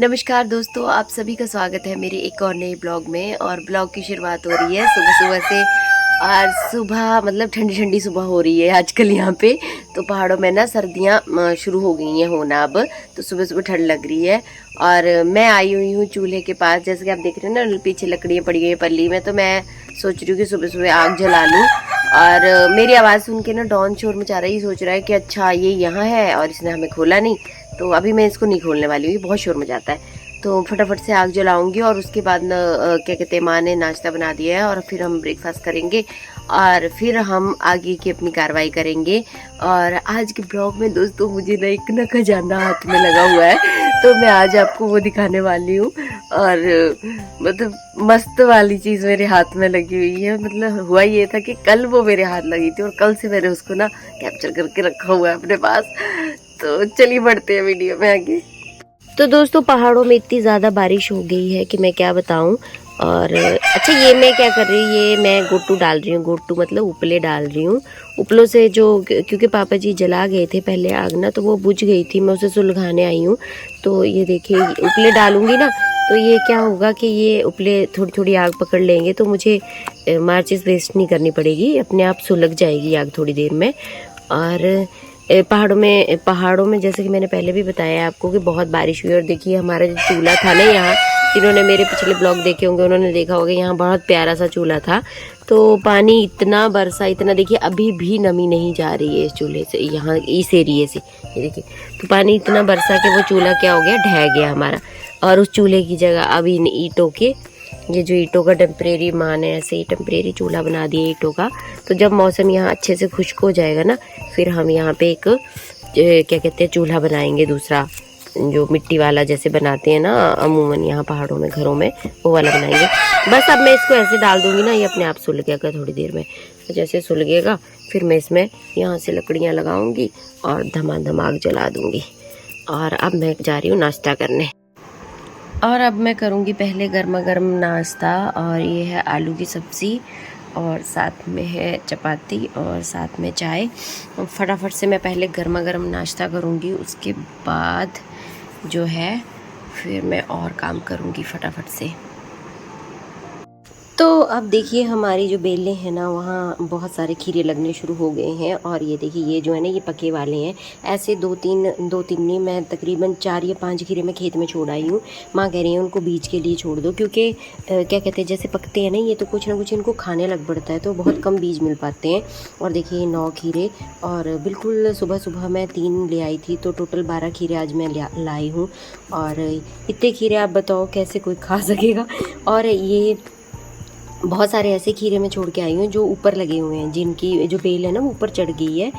नमस्कार दोस्तों, आप सभी का स्वागत है मेरे एक और नए ब्लॉग में। और ब्लॉग की शुरुआत हो रही है सुबह सुबह से। और सुबह मतलब ठंडी ठंडी सुबह हो रही है आजकल यहाँ पे। तो पहाड़ों में ना सर्दियाँ शुरू हो गई हैं होना अब। तो सुबह सुबह ठंड लग रही है। और मैं आई हुई हूँ चूल्हे के पास, जैसे कि आप देख रहे हैं ना, पीछे लकड़ियाँ पड़ी गई हैं पल्ली में। तो मैं सोच रही हूँ कि सुबह सुबह आग जला लूँ। और मेरी आवाज़ सुन के ना डॉन शोर मचा रहा है, ये सोच रहा है कि अच्छा ये यहाँ है और इसने हमें खोला नहीं। तो अभी मैं इसको नहीं खोलने वाली हूँ, ये बहुत शोर मचाता है। तो फटाफट से आग जलाऊंगी और उसके बाद न क्या कहते हैं, माँ ने नाश्ता बना दिया है और फिर हम ब्रेकफास्ट करेंगे और फिर हम आगे की अपनी कार्रवाई करेंगे। और आज के ब्लॉग में दोस्तों मुझे ना एक ना खजाना हाथ में लगा हुआ है, तो मैं आज आपको वो दिखाने वाली हूँ। और मतलब मस्त वाली चीज़ मेरे हाथ में लगी हुई है। मतलब हुआ ये था कि कल वो मेरे हाथ लगी थी और कल से मैंने उसको ना कैप्चर करके रखा हुआ है अपने पास। तो चलिए बढ़ते हैं वीडियो में आगे। तो दोस्तों पहाड़ों में इतनी ज़्यादा बारिश हो गई है कि मैं क्या बताऊं। और अच्छा, ये मैं क्या कर रही हूँ, ये मैं गोटू डाल रही हूँ। गोटू मतलब उपले डाल रही हूँ। उपलों से जो, क्योंकि पापा जी जला गए थे पहले आग ना, तो वो बुझ गई थी, मैं उसे सुलगाने आई हूँ। तो ये देखिए उपले डालूंगी ना, तो ये क्या होगा कि ये उपले थोड़ी थोड़ी आग पकड़ लेंगे, तो मुझे माचिस वेस्ट नहीं करनी पड़ेगी, अपने आप सुलग जाएगी आग थोड़ी देर में। और पहाड़ों में जैसे कि मैंने पहले भी बताया आपको कि बहुत बारिश हुई। और देखिए हमारा जो चूल्हा था ना यहाँ, जिन्होंने मेरे पिछले ब्लॉग देखे होंगे उन्होंने देखा होगा, यहाँ बहुत प्यारा सा चूल्हा था। तो पानी इतना बरसा, इतना, देखिए अभी भी नमी नहीं जा रही है इस चूल्हे से, यहाँ इस एरिए से। ये देखिए, तो पानी इतना बरसा कि वो चूल्हा क्या हो गया, ढह गया हमारा। और उस चूल्हे की जगह अभी इन ईंटों के, ये जो ईंटों का टेम्परेरी, माँ ने ऐसे ही टेम्परेरी चूल्हा बना दिया ईंटों का। तो जब मौसम यहाँ अच्छे से खुश्क हो जाएगा ना, फिर हम यहाँ पे एक क्या कहते हैं, चूल्हा बनाएंगे दूसरा, जो मिट्टी वाला जैसे बनाते हैं ना अमूमन यहाँ पहाड़ों में घरों में, वो वाला बनाएंगे। बस अब मैं इसको ऐसे डाल दूंगी ना, ये अपने आप सुलगेगा थोड़ी देर में। तो जैसे सुलगेगा फिर मैं इसमें यहाँ से लकड़ियाँ लगाऊंगी और धमाधम आग जला दूंगी। और अब मैं जा रही हूँ नाश्ता करने। और अब मैं करूँगी पहले गर्मा गर्म नाश्ता। और ये है आलू की सब्ज़ी और साथ में है चपाती और साथ में चाय। फटाफट से मैं पहले गर्मा गर्म नाश्ता करूँगी, उसके बाद जो है फिर मैं और काम करूँगी फटाफट से। तो अब देखिए हमारी जो बेलें हैं ना, वहाँ बहुत सारे खीरे लगने शुरू हो गए हैं। और ये देखिए ये जो है ना, ये पके वाले हैं। ऐसे दो तीन नहीं, मैं तकरीबन 4 या 5 खीरे मैं खेत में छोड़ आई हूँ। माँ कह रही है उनको बीज के लिए छोड़ दो, क्योंकि क्या कहते हैं, जैसे पकते हैं ना ये, तो कुछ ना कुछ इनको खाने लग पड़ता है, तो बहुत कम बीज मिल पाते हैं। और देखिए 9 खीरे, और बिल्कुल सुबह सुबह मैं 3 ले आई थी, तो टोटल 12 खीरे आज मैं लाई हूँ। और इतने खीरे आप बताओ कैसे कोई खा सकेगा। और ये बहुत सारे ऐसे खीरे मैं छोड़ के आई हूँ जो ऊपर लगे हुए हैं, जिनकी जो बेल है ना वो ऊपर चढ़ गई है।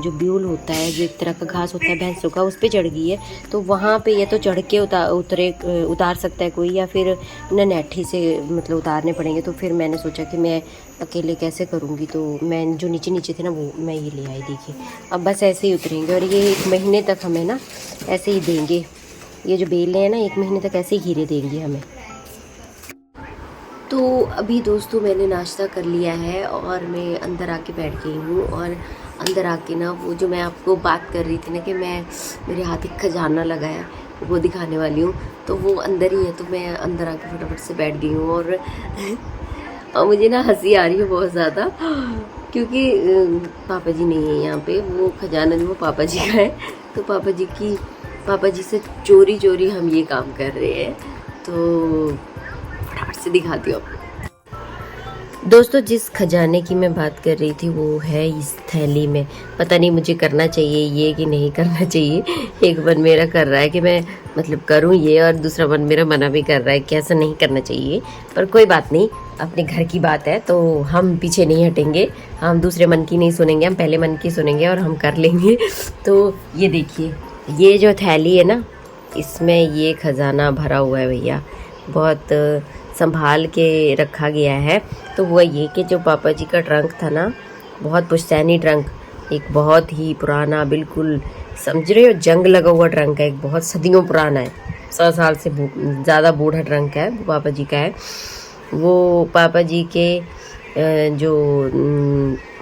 जो ब्यूल होता है, जो एक तरह का घास होता है भैंसों का, उस पर चढ़ गई है। तो वहाँ पे या तो चढ़ के उतार सकता है कोई, या फिर न नेठी से मतलब उतारने पड़ेंगे। तो फिर मैंने सोचा कि मैं अकेले कैसे करूँगी, तो मैं जो नीचे नीचे थे ना वो मैं ये ले आई। देखिए अब बस ऐसे ही उतरेंगे, और ये 1 महीने तक हमें ना ऐसे ही देंगे। ये जो बेलें हैं ना 1 महीने तक ऐसे ही खीरे देंगे हमें। तो अभी दोस्तों मैंने नाश्ता कर लिया है और मैं अंदर आके बैठ गई हूँ। और अंदर आके ना वो जो मैं आपको बात कर रही थी ना कि मेरे हाथ एक खजाना लगा है, वो दिखाने वाली हूँ। तो वो अंदर ही है, तो मैं अंदर आके फटाफट से बैठ गई हूँ। और मुझे ना हंसी आ रही है बहुत ज़्यादा, क्योंकि पापा जी नहीं है यहाँ पे। वो खजाना जो वो पापा जी का है, तो पापा जी से चोरी चोरी हम ये काम कर रहे हैं। तो फटाफट से दिखाती हूँ आपको। दोस्तों जिस खजाने की मैं बात कर रही थी वो है इस थैली में। पता नहीं मुझे करना चाहिए ये कि नहीं करना चाहिए। एक मन मेरा कर रहा है कि मैं मतलब करूँ ये, और दूसरा मन मेरा मना भी कर रहा है कि ऐसा नहीं करना चाहिए। पर कोई बात नहीं, अपने घर की बात है तो हम पीछे नहीं हटेंगे। हम दूसरे मन की नहीं सुनेंगे, हम पहले मन की सुनेंगे और हम कर लेंगे। तो ये देखिए, ये जो थैली है ना, इसमें ये खजाना भरा हुआ है भैया। बहुत संभाल के रखा गया है। तो हुआ ये कि जो पापा जी का ट्रंक था ना, बहुत पुश्तैनी ट्रंक, एक बहुत ही पुराना, बिल्कुल समझ रहे हो जंग लगा हुआ ट्रंक है, एक बहुत सदियों पुराना है, 100 साल से ज़्यादा बूढ़ा ट्रंक है, वो पापा जी का है। वो पापा जी के जो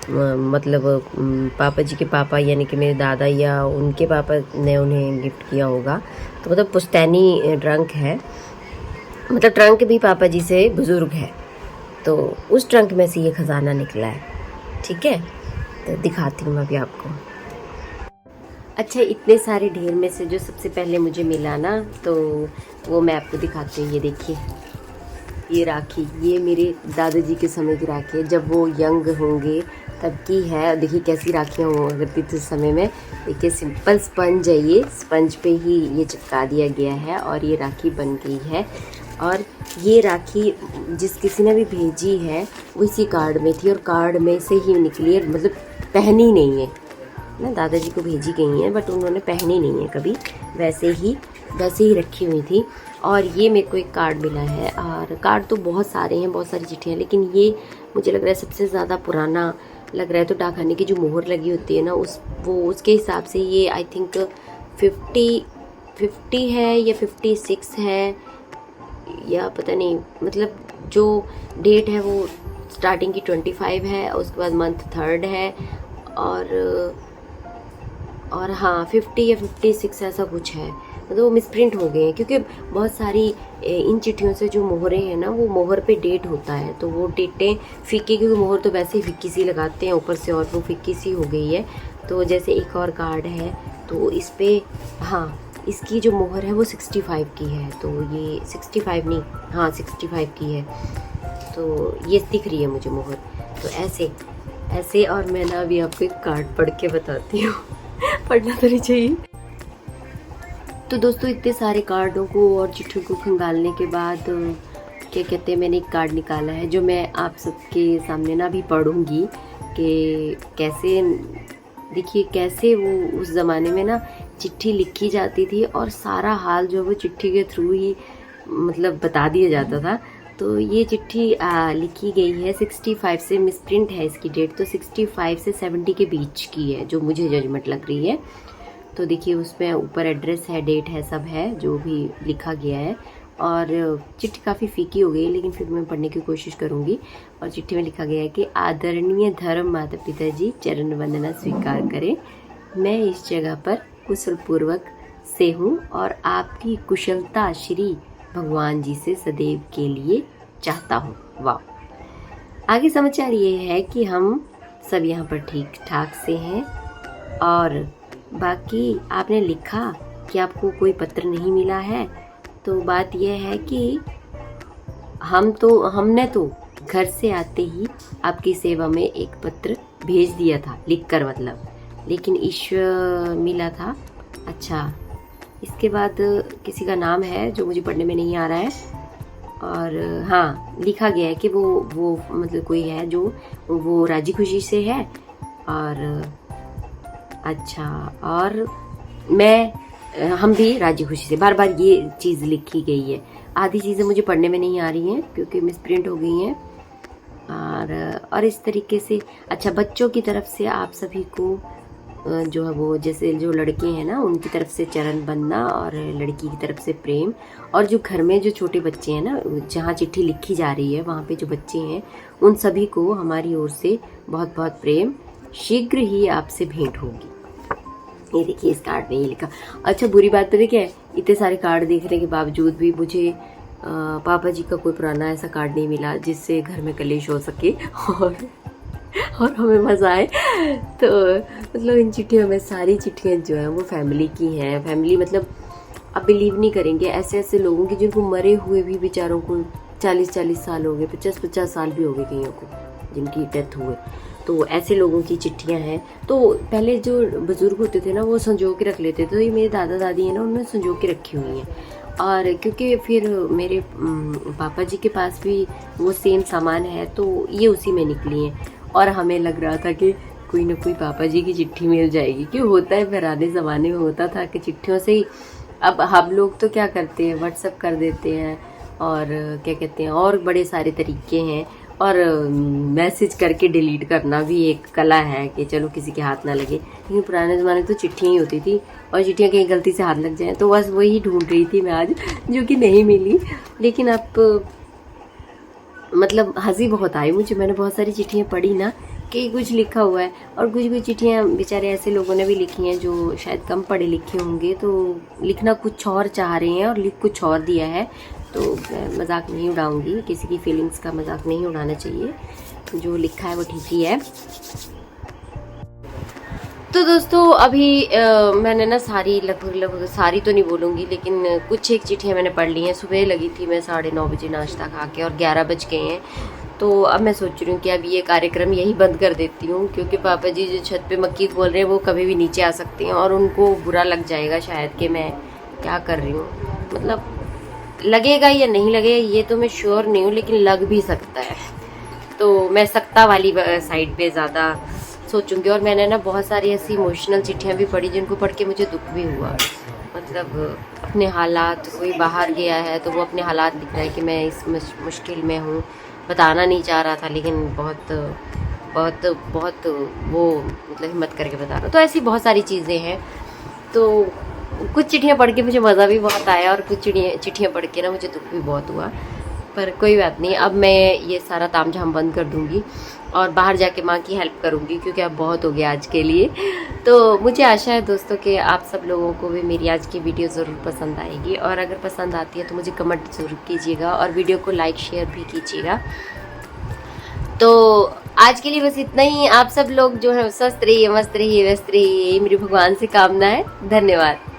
मतलब पापा जी के पापा यानी कि मेरे दादा या उनके पापा ने उन्हें गिफ्ट किया होगा। तो मतलब पुश्तैनी ट्रंक है, मतलब ट्रंक भी पापा जी से बुज़ुर्ग है, तो उस ट्रंक में से ये ख़जाना निकला है। ठीक है, तो दिखाती हूँ अभी आपको। अच्छा, इतने सारे ढेर में से जो सबसे पहले मुझे मिला ना, तो वो मैं आपको दिखाती हूँ। ये देखिए, ये राखी, ये मेरे दादाजी के समय की राखी है, जब वो यंग होंगे तब की है। देखिए कैसी राखियाँ हुआ करती थी उस समय में। देखिए सिंपल स्पंज है, ये स्पंज पे ही ये चिपका दिया गया है और ये राखी बन गई है। और ये राखी जिस किसी ने भी भेजी है वो इसी कार्ड में थी और कार्ड में से ही निकली है, मतलब पहनी नहीं है ना, दादाजी को भेजी गई हैं बट उन्होंने पहनी नहीं है कभी, वैसे ही रखी हुई थी। और ये मेरे को एक कार्ड मिला है, और कार्ड तो बहुत सारे हैं, बहुत सारी चिट्ठियाँ, लेकिन ये मुझे लग रहा है सबसे ज़्यादा पुराना लग रहा है। तो डाकखाने की जो मोहर लगी होती है ना, उसके हिसाब से ये आई थिंक 50 है या 56 है, या पता नहीं, मतलब जो डेट है वो स्टार्टिंग की 25 है, उसके बाद मंथ 3 है, और हाँ 50 या 56 ऐसा कुछ है। मतलब वो मिसप्रिंट हो गए हैं, क्योंकि बहुत सारी इन चिट्ठियों से जो मोहरें हैं ना, वो मोहर पे डेट होता है, तो वो डेटें फीकी, क्योंकि मोहर तो वैसे ही फिक्की सी लगाते हैं ऊपर से, और वो फिक्की सी हो गई है। तो जैसे एक और कार्ड है, तो इस पर हाँ, इसकी जो मोहर है वो 65 की है, तो ये 65 नहीं, हाँ 65 की है, तो ये दिख रही है मुझे मोहर। तो ऐसे और मैं ना अभी आपको एक कार्ड पढ़ के बताती हूँ पढ़ना तो नहीं चाहिए। तो दोस्तों, इतने सारे कार्डों को और चिट्ठियों को खंगालने के बाद क्या कहते हैं, मैंने एक कार्ड निकाला है जो मैं आप सबके सामने ना भी पढ़ूंगी कि कैसे, देखिए कैसे वो उस ज़माने में ना चिट्ठी लिखी जाती थी और सारा हाल जो वो चिट्ठी के थ्रू ही मतलब बता दिया जाता था। तो ये चिट्ठी लिखी गई है 65 से, मिसप्रिंट है इसकी डेट, तो 65 से 70 के बीच की है जो मुझे जजमेंट लग रही है। तो देखिए उसमें ऊपर एड्रेस है, डेट है, सब है जो भी लिखा गया है। और चिट्ठी काफ़ी फीकी हो गई, लेकिन फिर मैं पढ़ने की कोशिश करूँगी। और चिट्ठी में लिखा गया है कि आदरणीय धर्म माता पिता जी, चरण वंदना स्वीकार करें। मैं इस जगह पर कुशलपूर्वक से हूँ और आपकी कुशलता श्री भगवान जी से सदैव के लिए चाहता हूँ। वाह! आगे समाचार ये है कि हम सब यहाँ पर ठीक ठाक से हैं। और बाकी आपने लिखा कि आपको कोई पत्र नहीं मिला है, तो बात यह है कि हमने तो घर से आते ही आपकी सेवा में एक पत्र भेज दिया था, लिखकर मतलब, लेकिन ईश्वर मिला था। अच्छा, इसके बाद किसी का नाम है जो मुझे पढ़ने में नहीं आ रहा है, और हाँ लिखा गया है कि वो मतलब कोई है जो वो राजी खुशी से है। और अच्छा, और हम भी राजी खुशी से, बार बार ये चीज़ लिखी गई है। आधी चीज़ें मुझे पढ़ने में नहीं आ रही हैं क्योंकि मिसप्रिंट हो गई हैं। और इस तरीके से अच्छा, बच्चों की तरफ से आप सभी को जो है वो, जैसे जो लड़के हैं ना उनकी तरफ से चरण बंदना, और लड़की की तरफ से प्रेम। और जो घर में जो छोटे बच्चे हैं ना, जहाँ चिट्ठी लिखी जा रही है वहाँ पे जो बच्चे हैं, उन सभी को हमारी ओर से बहुत बहुत प्रेम। शीघ्र ही आपसे भेंट होगी। ये देखिए इस कार्ड में ये लिखा। अच्छा, बुरी बात पता क्या है, इतने सारे कार्ड देखने के बावजूद भी मुझे पापा जी का कोई पुराना ऐसा कार्ड नहीं मिला जिससे घर में कलेश हो सके और हमें मज़ा आए। तो मतलब इन चिट्ठियों में सारी चिट्ठियाँ जो हैं वो फैमिली की हैं। फैमिली मतलब आप बिलीव नहीं करेंगे, ऐसे ऐसे लोगों की जिनको मरे हुए भी बेचारों को 40-40 साल हो गए, 50-50 साल भी हो गए कईयों को जिनकी डेथ हुए। तो ऐसे लोगों की चिट्ठियां हैं। तो पहले जो बुज़ुर्ग होते थे ना वो संजो के रख लेते थे, तो ये मेरे दादा दादी हैं ना, उन्होंने संजो के रखी हुई हैं। और क्योंकि फिर मेरे पापा जी के पास भी वो सेम सामान है, तो ये उसी में निकली हैं। और हमें लग रहा था कि कोई ना कोई पापा जी की चिट्ठी मिल जाएगी, क्यों होता है पुराने ज़माने में होता था कि चिट्ठियों से ही। अब हम लोग तो क्या करते हैं, व्हाट्सएप कर देते हैं, और क्या कहते हैं, और बड़े सारे तरीके हैं। और मैसेज करके डिलीट करना भी एक कला है कि चलो किसी के हाथ ना लगे। लेकिन पुराने ज़माने में तो चिट्ठियाँ ही होती थी, और चिट्ठियाँ कहीं गलती से हाथ लग जाएँ, तो बस वही ढूंढ रही थी मैं आज, जो कि नहीं मिली। लेकिन अब मतलब हंसी बहुत आई मुझे, मैंने बहुत सारी चिट्ठियाँ पढ़ी ना कि कुछ लिखा हुआ है। और कुछ कुछ चिट्ठियाँ बेचारे ऐसे लोगों ने भी लिखी हैं जो शायद कम पढ़े लिखे होंगे, तो लिखना कुछ और चाह रहे हैं और लिख कुछ और दिया है। तो मैं मजाक नहीं उड़ाऊंगी, किसी की फीलिंग्स का मजाक नहीं उड़ाना चाहिए, जो लिखा है वो ठीक ही है। तो दोस्तों अभी मैंने ना सारी लगभग सारी तो नहीं बोलूँगी, लेकिन कुछ एक चिट्ठियाँ मैंने पढ़ ली हैं। सुबह लगी थी मैं 9:30 बजे नाश्ता खा के, और 11 बज गए हैं। तो अब मैं सोच रही हूँ कि अब ये कार्यक्रम यही बंद कर देती हूँ, क्योंकि पापा जी जो छत पे मक्की खोल रहे हैं वो कभी भी नीचे आ सकते हैं, और उनको बुरा लग जाएगा शायद कि मैं क्या कर रही हूँ। मतलब लगेगा या नहीं लगेगा ये तो मैं श्योर नहीं हूँ, लेकिन लग भी सकता है। तो मैं सत्ता वाली साइड पे ज़्यादा सोचूंगी। और मैंने ना बहुत सारी ऐसी इमोशनल चिट्ठियाँ भी पढ़ी जिनको पढ़ के मुझे दुख भी हुआ। मतलब अपने हालात, कोई बाहर गया है तो वो अपने हालात लिख रहा है कि मैं इस मुश्किल में हूँ, बताना नहीं चाह रहा था लेकिन बहुत बहुत बहुत वो मतलब हिम्मत करके बता रहा। तो ऐसी बहुत सारी चीज़ें हैं। तो कुछ चिट्ठियाँ पढ़ के मुझे मज़ा भी बहुत आया, और कुछ चिट्ठियाँ पढ़ के ना मुझे दुख भी बहुत हुआ। पर कोई बात नहीं, अब मैं ये सारा तामझाम बंद कर दूंगी और बाहर जाके माँ की हेल्प करूंगी, क्योंकि अब बहुत हो गया आज के लिए। तो मुझे आशा है दोस्तों कि आप सब लोगों को भी मेरी आज की वीडियो ज़रूर पसंद आएगी, और अगर पसंद आती है तो मुझे कमेंट ज़रूर कीजिएगा और वीडियो को लाइक शेयर भी कीजिएगा। तो आज के लिए बस इतना ही। आप सब लोग जो है स्वस्थ रहिए, मस्त रहिए, व्यस्त रहिए, यही मेरी भगवान से कामना है। धन्यवाद।